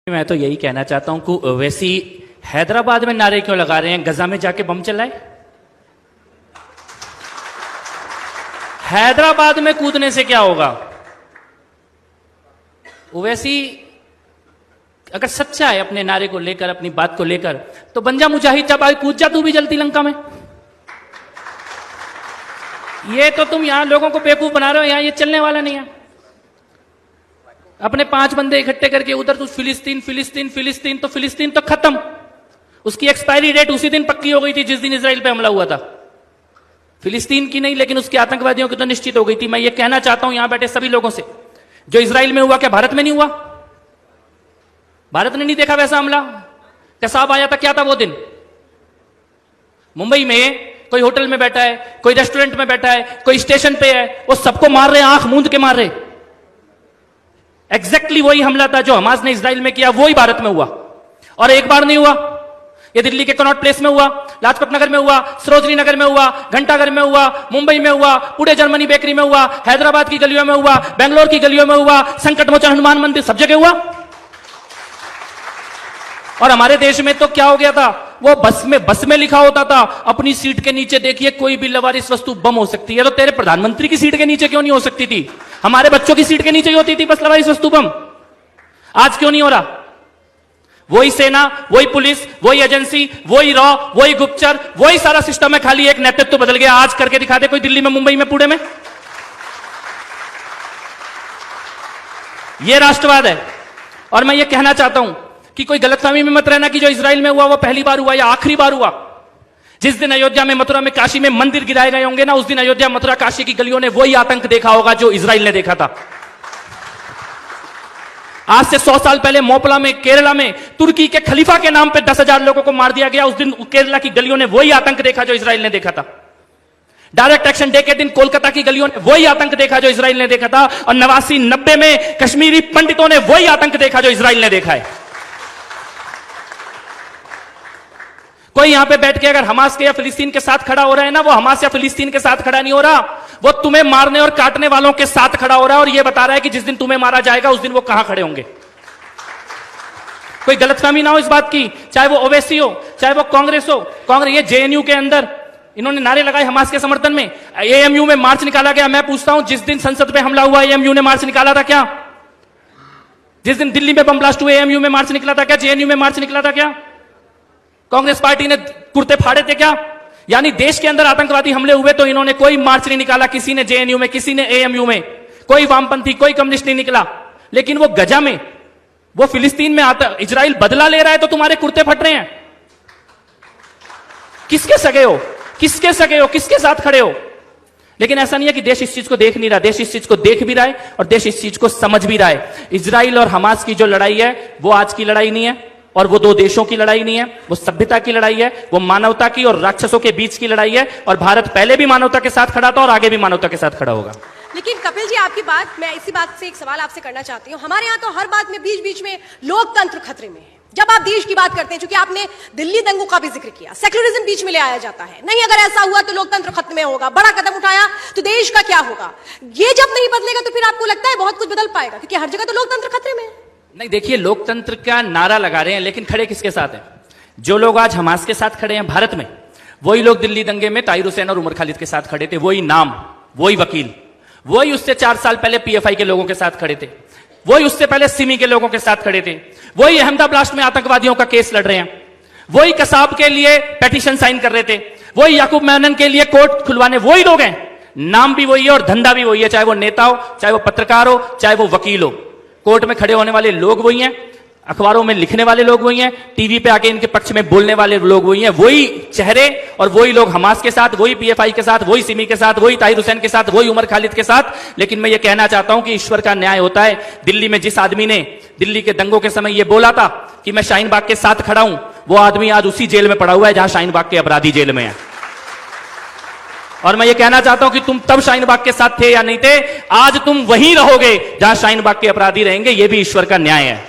मैं तो यही कहना चाहता हूं कि वैसी हैदराबाद में नारे क्यों लगा रहे हैं, गजा में जाके बम चलाए। हैदराबाद में कूदने से क्या होगा। वैसी अगर सच्चा है अपने नारे को लेकर, अपनी बात को लेकर, तो बन जा मुजाहिद, जब आई कूद जा तू भी जलती लंका में। ये तो तुम यहां लोगों को बेवकूफ बना रहे हो, यहां ये चलने वाला नहीं है। अपने 5 बंदे इकट्ठे करके उधर तू फिलिस्तीन फिलिस्तीन फिलिस्तीन, तो फिलिस्तीन तो खत्म। उसकी एक्सपायरी डेट उसी दिन पक्की हो गई थी जिस दिन इजराइल पे हमला हुआ था। फिलिस्तीन की नहीं, लेकिन उसके आतंकवादियों की तो निश्चित हो गई थी। मैं ये कहना चाहता हूं यहां बैठे सभी लोगों से, जो इजराइल में हुआ क्या भारत में नहीं हुआ? भारत ने नहीं देखा वैसा हमला? कसाब आया था, क्या था वो दिन? मुंबई में कोई होटल में बैठा है, कोई रेस्टोरेंट में बैठा है, कोई स्टेशन पे है, वो सबको मार रहे हैं, आंख मूंद के मार रहे। एग्जैक्टली वही हमला था जो हमास ने इजराइल में किया, वही भारत में हुआ। और एक बार नहीं हुआ, ये दिल्ली के कनॉट प्लेस में हुआ, लाजपत नगर में हुआ, सरोजनी नगर में हुआ, घंटाघर में हुआ, मुंबई में हुआ, पूरे जर्मनी बेकरी में हुआ, हैदराबाद की गलियों में हुआ, बेंगलोर की गलियों में हुआ, संकट मोचन हनुमान मंदिर, सब जगह हुआ। और हमारे देश में तो क्या हो गया था, वो बस में लिखा होता था अपनी सीट के नीचे देखिए कोई भी लवारिस वस्तु बम हो सकती है। तो तेरे प्रधानमंत्री की सीट के नीचे क्यों नहीं हो सकती थी? हमारे बच्चों की सीट के नीचे ही होती थी बस लवारिस वस्तु बम। आज क्यों नहीं हो रहा? वही सेना, वही पुलिस, वही एजेंसी, वही रॉ, वही गुप्तचर, वही सारा सिस्टम है, खाली एक नेतृत्व बदल गया। आज करके दिखा दे कोई दिल्ली में, मुंबई में, पुणे में। यह राष्ट्रवाद है। और मैं ये कहना चाहता हूं कि कोई गलतफहमी में मत रहना कि जो इजराइल में हुआ वो पहली बार हुआ या आखिरी बार हुआ। जिस दिन अयोध्या में, मथुरा में, काशी में मंदिर गिराए गए होंगे ना, उस दिन अयोध्या, मथुरा, काशी की गलियों ने वही आतंक देखा होगा जो इजराइल ने देखा था। आज से 100 साल पहले मोपला में, केरला में, तुर्की के खलीफा के नाम पे 10,000 लोगों को मार दिया गया। उस दिन केरला की गलियों ने वही आतंक देखा जो इजराइल ने देखा था। डायरेक्ट एक्शन डे के दिन कोलकाता की गलियों ने वही आतंक देखा जो इजराइल ने देखा था। और 89-90 में कश्मीरी पंडितों ने वही आतंक देखा जो इजराइल ने देखा है। कोई यहां पे बैठ के अगर हमास के या फिलिस्तीन के साथ खड़ा हो रहा है ना, वो हमास या फिलिस्तीन के साथ खड़ा नहीं हो रहा, वो तुम्हें मारने और काटने वालों के साथ खड़ा हो रहा है। और ये बता रहा है कि जिस दिन तुम्हें मारा जाएगा उस दिन वो कहां खड़े होंगे। कोई गलतफहमी ना हो इस बात की, चाहे वो ओवैसी हो, चाहे वो कांग्रेस हो। कांग्रेस, ये जेएनयू के अंदर इन्होंने नारे लगाए हमास के समर्थन में, एएमयू में मार्च निकाला गया। मैं पूछता हूं, जिस दिन संसद पे हमला हुआ एएमयू ने मार्च निकाला था क्या? जिस दिन दिल्ली में बम ब्लास्ट हुए एएमयू में मार्च निकला था क्या? जेएनयू में मार्च निकला था क्या? कांग्रेस पार्टी ने कुर्ते फाड़े थे क्या? यानी देश के अंदर आतंकवादी हमले हुए तो इन्होंने कोई मार्च नहीं निकाला, किसी ने जेएनयू में, किसी ने एएमयू में, कोई वामपंथी, कोई कम्युनिस्ट नहीं निकला। लेकिन वो गजा में, वो फिलिस्तीन में आता इजराइल बदला ले रहा है तो तुम्हारे कुर्ते फट रहे हैं। किसके सगे हो, किसके सगे हो, किसके साथ खड़े हो? लेकिन ऐसा नहीं है कि देश इस चीज को देख नहीं रहा, देश इस चीज को देख भी रहा है और देश इस चीज को समझ भी रहा है। इजराइल और हमास की जो लड़ाई है वो आज की लड़ाई नहीं है, और वो 2 देशों की लड़ाई नहीं है, वो सभ्यता की लड़ाई है, वो मानवता की और राक्षसों के बीच की लड़ाई है। और भारत पहले भी मानवता के साथ खड़ा था और आगे भी मानवता के साथ खड़ा होगा। लेकिन कपिल जी, आपकी बात, मैं इसी बात से एक सवाल आपसे करना चाहती हूँ। हमारे यहाँ तो हर बात में बीच बीच में लोकतंत्र खतरे में है। जब आप देश की बात करते हैं, चूंकि आपने दिल्ली दंगों का भी जिक्र किया, सेक्युलरिज्म बीच में ले आया जाता है। नहीं, अगर ऐसा हुआ तो लोकतंत्र खत्म में होगा, बड़ा कदम उठाया तो देश का क्या होगा? ये जब नहीं बदलेगा तो फिर आपको लगता है बहुत कुछ बदल पाएगा? क्योंकि हर जगह तो लोकतंत्र खतरे में है। नहीं, देखिए, लोकतंत्र का नारा लगा रहे हैं, लेकिन खड़े किसके साथ हैं? जो लोग आज हमास के साथ खड़े हैं भारत में, वही लोग दिल्ली दंगे में ताहिर हुसैन और उमर खालिद के साथ खड़े थे। वही नाम, वही वकील, वही उससे 4 साल पहले पीएफआई के लोगों के साथ खड़े थे, वही उससे पहले सिमी के लोगों के साथ खड़े थे, वही अहमदाबाद ब्लास्ट में आतंकवादियों का केस लड़ रहे हैं, वही कसाब के लिए पेटिशन साइन कर रहे थे, वही याकूब मेनन के लिए कोर्ट खुलवाने वही लोग हैं। नाम भी वही है और धंधा भी वही है, चाहे वो नेता हो, चाहे वो पत्रकार हो, चाहे वो वकील हो। कोर्ट में खड़े होने वाले लोग वही हैं, अखबारों में लिखने वाले लोग वही हैं, टीवी पे आके इनके पक्ष में बोलने वाले लोग वही हैं। वही चेहरे और वही लोग हमास के साथ, वही पीएफआई के साथ, वही सिमी के साथ, वही ताहिर हुसैन के साथ, वही उमर खालिद के साथ। लेकिन मैं ये कहना चाहता हूं कि ईश्वर का न्याय होता है। दिल्ली में जिस आदमी ने दिल्ली के दंगों के समय ये बोला था कि मैं शाहीन बाग के साथ खड़ा हूं, वो आदमी आज उसी जेल में पड़ा हुआ है जहां शाहीन बाग के अपराधी जेल में है। और मैं ये कहना चाहता हूं कि तुम तब शाहीन बाग के साथ थे या नहीं थे, आज तुम वहीं रहोगे जहां शाहीन बाग के अपराधी रहेंगे। ये भी ईश्वर का न्याय है।